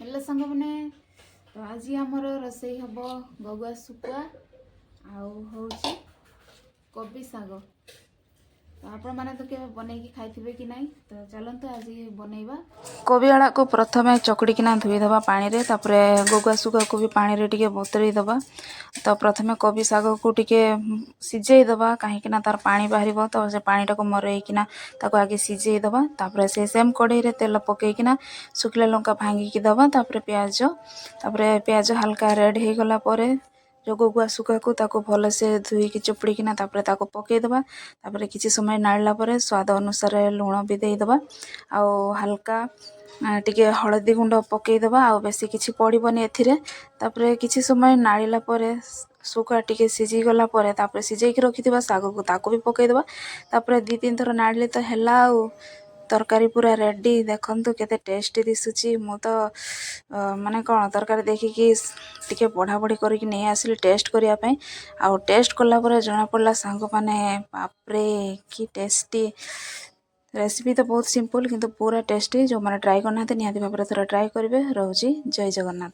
Hello सांग मैंने तो आज आमर रोसई हम गगुआ शुखुआ आउे कोबी साग तो आपण मैंने तो केवे बनई खाई कि नहीं तो चलते आज बनइबा। कोबी आड़ा को प्रथम चकुड़ीकिना धोईदबा पानी रे तापरे गगुआ शुखुआ को भी पानी रे टिके बतुरई दबा। तो प्रथमे कोबी साग को टिके सिझेई दबा कहीं तार पानी बाहर तो से पानी टाक मरईकिना ताको आगे सिझेई दबा। तापरे से सेम कढ़ई रे तेल पकईकिना शुखला लंका भांगिकी दबा। तापरे प्याज हल्का रेड हो गला परे जो गगुआ शुखुआ को ताको भल से धोईकी चुपड़ीकिना तापरे ताको पकई दबा। तापरे किछि समय नाड़ला परे स्वाद अनुसार लुण भी देदबा आउ हल्का टिके हलदी गुंड पकईदबा आउ बेसी किछि पड़बनी एथिरे। तापरे किछि समय नाड़ीला परे शुखुआ टिके सिझी गला परे तापरे सिझेइकी रखिथिबा साग को ताको भी पकईदबा। तापरे 2-3 थर नाड़ले तो हैला आउ तरकारी पूरा रेडी देखंतु केते टेस्टी दिसुची। मु तो माने कौन तरकारी देखिकी टिके पढ़ा पढ़ी करके नहीं आसिली टेस्ट करिया पई आउ टेस्ट कला परे जना पड़ला सांग माने बापरे की टेस्टी। रेसिपी तो बहुत सिंपल किंतु पूरा टेस्टी। जो माने ट्राई करना निहाती भाबरे थोड़ा ट्राई करेंगे। रोजी जय जगन्नाथ।